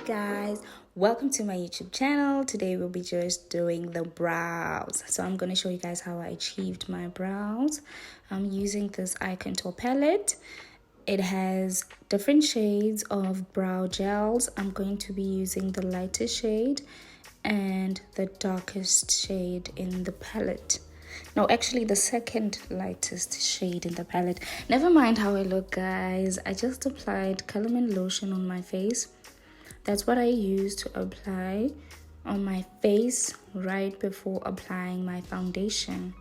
guys, welcome to my YouTube channel. Today we'll be just doing the brows. So I'm going to show you guys how I achieved my brows. I'm using this eye contour palette. It has different shades of brow gels. I'm going to be using the lightest shade and the darkest shade in the palette. No, actually the second lightest shade in the palette. Never mind how I look, guys. I just applied Colorman lotion on my face. That's what I use to apply on my face right before applying my foundation,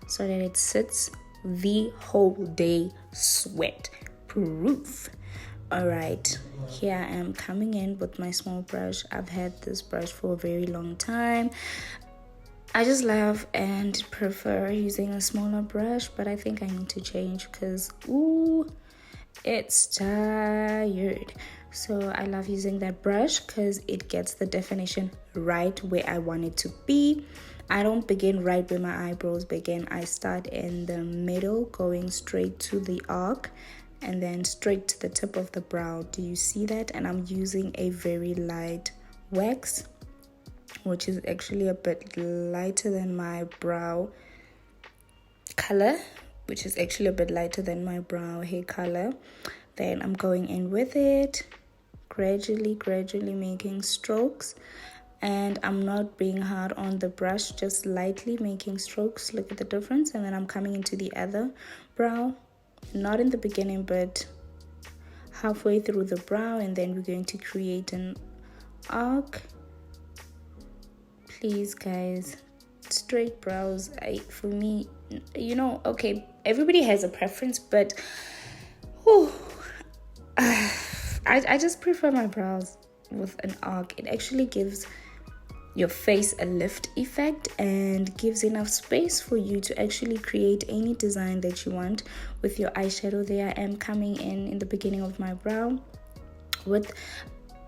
so that it sits the whole day sweat proof. Alright, here I am coming in with my small brush. I've had this brush for a very long time. I just love and prefer using a smaller brush, but I think I need to change because it's tired. So I love using that brush because it gets the definition right where I want it to be. I don't begin right where my eyebrows begin. I start in the middle, going straight to the arc and then straight to the tip of the brow. Do you see that? And I'm using a very light wax, which is actually a bit lighter than my brow color, which is actually a bit lighter than my brow hair color. Then I'm going in with it, gradually making strokes, and I'm not being hard on the brush, just lightly making strokes. Look at the difference. And then I'm coming into the other brow, not in the beginning but halfway through the brow, and then we're going to create an arc. Please guys, straight brows, for me, okay, everybody has a preference, but I just prefer my brows with an arc. It actually gives your face a lift effect and gives enough space for you to actually create any design that you want with your eyeshadow. There I am coming in the beginning of my brow with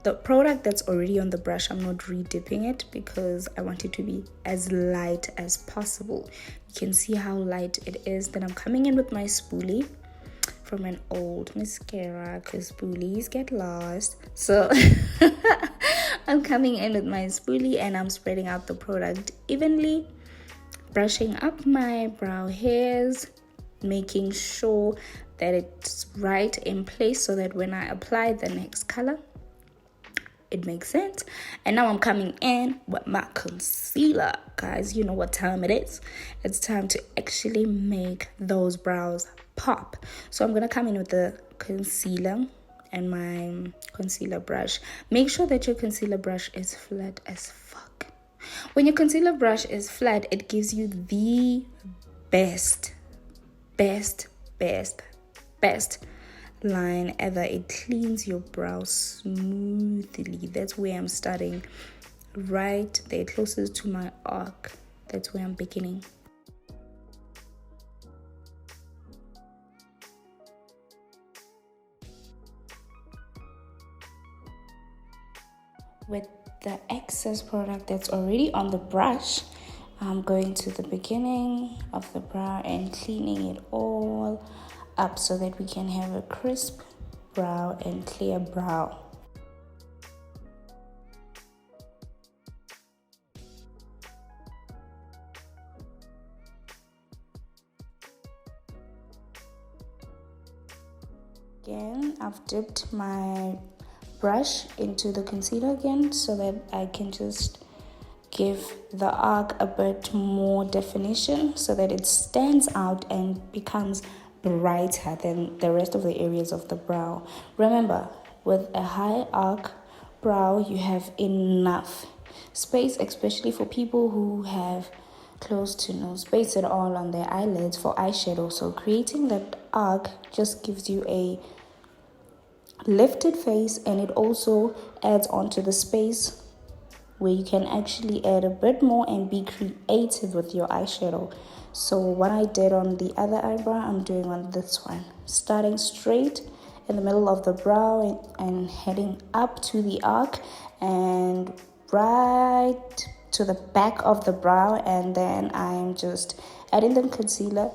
the product that's already on the brush. I'm not re-dipping it because I want it to be as light as possible. You can see how light it is. Then I'm coming in with my spoolie from an old mascara because spoolies get lost. So I'm coming in with my spoolie and I'm spreading out the product evenly, brushing up my brow hairs, making sure that it's right in place so that when I apply the next color, it makes sense. And now I'm coming in with my concealer. Guys, you know what time it is. It's time to actually make those brows pop. So I'm going to come in with the concealer and my concealer brush. Make sure that your concealer brush is flat as fuck. When your concealer brush is flat, it gives you the best line ever. It cleans your brow smoothly. That's where I'm starting, right there closest to my arc. That's where I'm beginning. With the excess product that's already on the brush, I'm going to the beginning of the brow and cleaning it all up so that we can have a crisp brow and clear brow. Again, I've dipped my brush into the concealer again so that I can just give the arc a bit more definition so that it stands out and becomes brighter than the rest of the areas of the brow. Remember, with a high arc brow, you have enough space, especially for people who have close to no space at all on their eyelids for eyeshadow. So creating that arc just gives you a lifted face, and it also adds on to the space where you can actually add a bit more and be creative with your eyeshadow. So what I did on the other eyebrow, I'm doing on this one, starting straight in the middle of the brow and heading up to the arc and right to the back of the brow, and then I'm just adding the concealer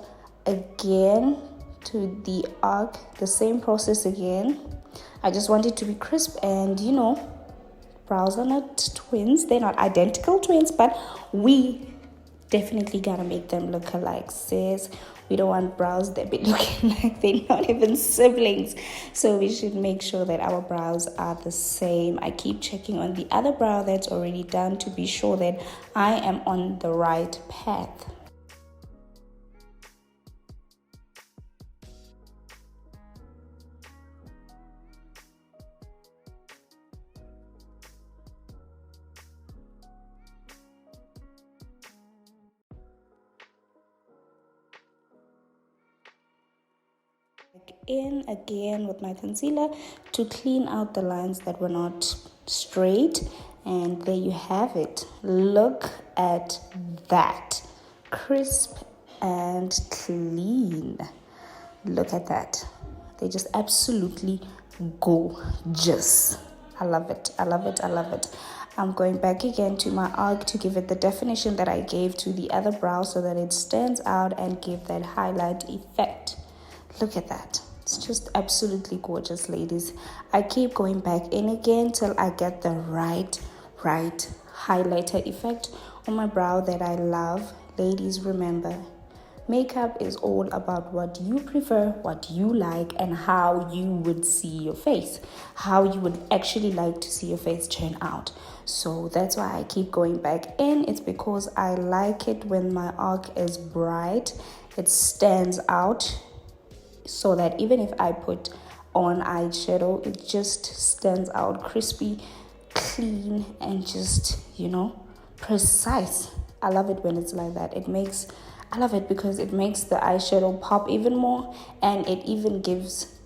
again to the arc, the same process again. I just want it to be crisp and brows are not twins, they're not identical twins, but we definitely gotta make them look alike, sis. We don't want brows that be looking like they're not even siblings. So we should make sure that our brows are the same. I keep checking on the other brow that's already done to be sure that I am on the right path. In again with my concealer to clean out the lines that were not straight, and there you have it. Look at that, crisp and clean. Look at that. They just absolutely gorgeous. I love it. I love it. I love it. I'm going back again to my arc to give it the definition that I gave to the other brow so that it stands out and give that highlight effect. Look at that. It's just absolutely gorgeous, ladies. I keep going back in again till I get the right highlighter effect on my brow that I love. Ladies, remember, makeup is all about what you prefer, what you like, and how you would see your face, how you would actually like to see your face turn out. So that's why I keep going back in. It's because I like it when my arc is bright. It stands out, so that even if I put on eyeshadow, it just stands out crispy, clean, and just, precise. I love it when it's like that. I love it because it makes the eyeshadow pop even more, and it even gives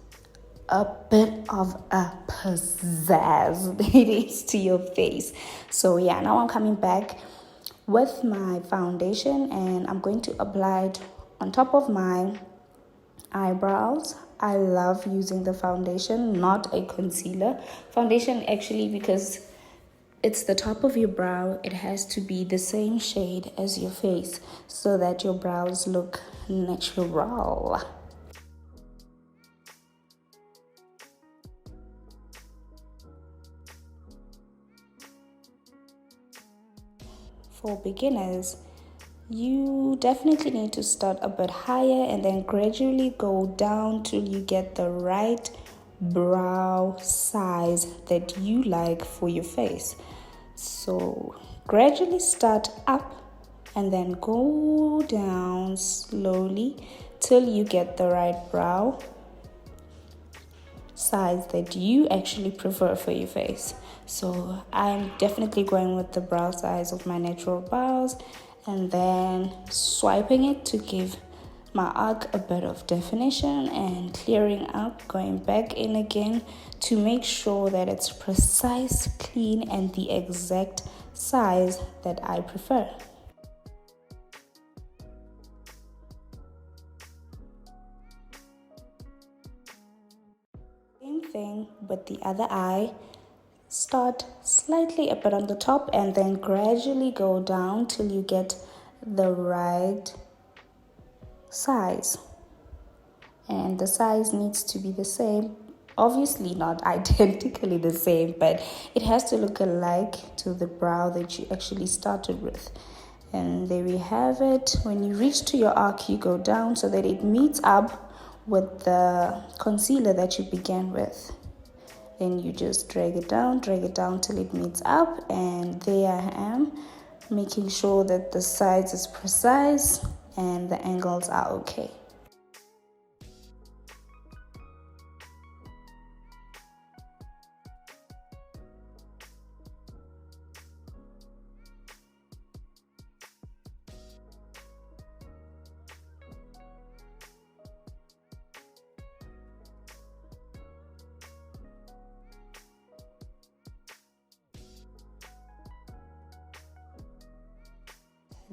a bit of a pizzazz ladies to your face. So yeah, now I'm coming back with my foundation, and I'm going to apply it on top of my eyebrows. I love using the foundation, not a concealer. Foundation actually, because it's the top of your brow, it has to be the same shade as your face so that your brows look natural. For beginners, you definitely need to start a bit higher and then gradually go down till you get the right brow size that you like for your face. So gradually start up and then go down slowly till you get the right brow size that you actually prefer for your face. So I'm definitely going with the brow size of my natural brows, and then swiping it to give my arc a bit of definition and clearing up, going back in again to make sure that it's precise, clean, and the exact size that I prefer. Same thing with the other eye. Start slightly a bit on the top and then gradually go down till you get the right size. And the size needs to be the same. Obviously not identically the same, but it has to look alike to the brow that you actually started with. And there we have it. When you reach to your arc, you go down so that it meets up with the concealer that you began with. Then you just drag it down till it meets up, and there I am, making sure that the size is precise and the angles are okay.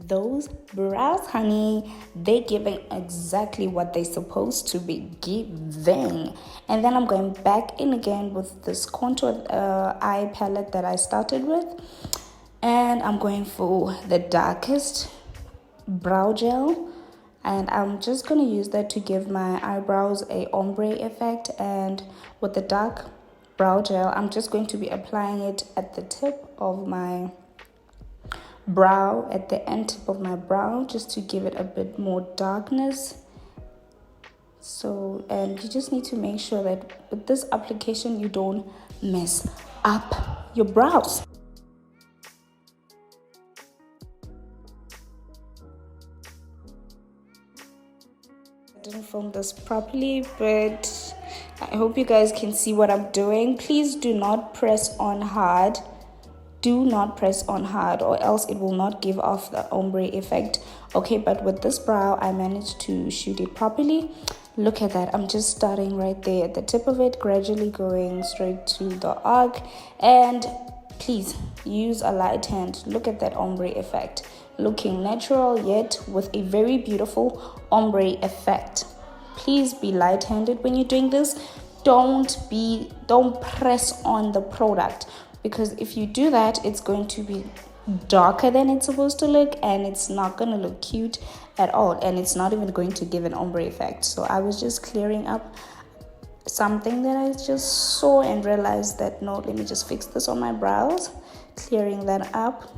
Those brows, honey, they're giving exactly what they're supposed to be giving. And then I'm going back in again with this contour eye palette that I started with, and I'm going for the darkest brow gel, and I'm just going to use that to give my eyebrows a ombre effect. And with the dark brow gel. I'm just going to be applying it at the tip of my brow, at the end tip of my brow, just to give it a bit more darkness. So, and you just need to make sure that with this application you don't mess up your brows. I didn't film this properly, but I hope you guys can see what I'm doing. Please do not press on hard. Do not press on hard, or else it will not give off the ombre effect. Okay, but with this brow I managed to shoot it properly. Look at that. I'm just starting right there at the tip of it, gradually going straight to the arc. And please use a light hand. Look at that ombre effect, looking natural yet with a very beautiful ombre effect. Please be light-handed when you're doing this. Don't press on the product, because if you do that, it's going to be darker than it's supposed to look, and it's not going to look cute at all, and it's not even going to give an ombre effect. So I was just clearing up something that I just saw and realized that, no, let me just fix this on my brows. Clearing that up.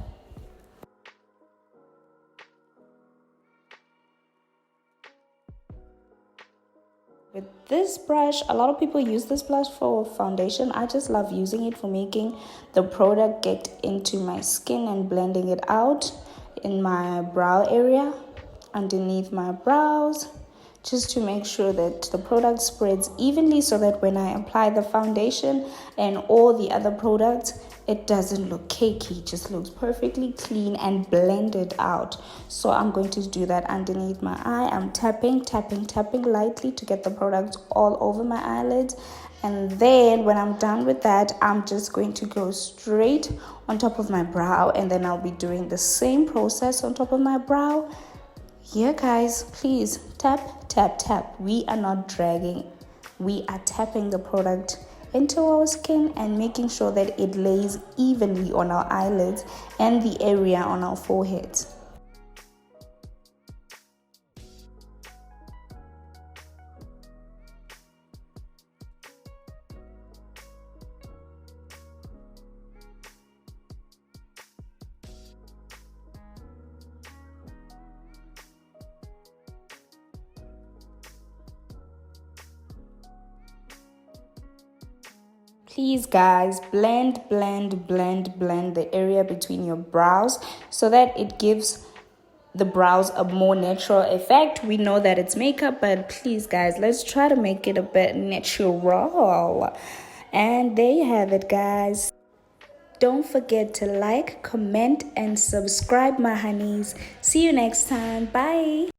With this brush, a lot of people use this brush for foundation. I just love using it for making the product get into my skin and blending it out in my brow area, underneath my brows, just to make sure that the product spreads evenly, so that when I apply the foundation and all the other products, it doesn't look cakey. It just looks perfectly clean and blended out. So I'm going to do that underneath my eye. I'm tapping lightly to get the product all over my eyelids. And then when I'm done with that, I'm just going to go straight on top of my brow, and then I'll be doing the same process on top of my brow. Here, guys, please tap. We are not dragging, we are tapping the product into our skin and making sure that it lays evenly on our eyelids and the area on our foreheads. Please, guys, blend the area between your brows so that it gives the brows a more natural effect. We know that it's makeup, but please, guys, let's try to make it a bit natural. And there you have it, guys. Don't forget to like, comment, and subscribe, my honeys. See you next time. Bye.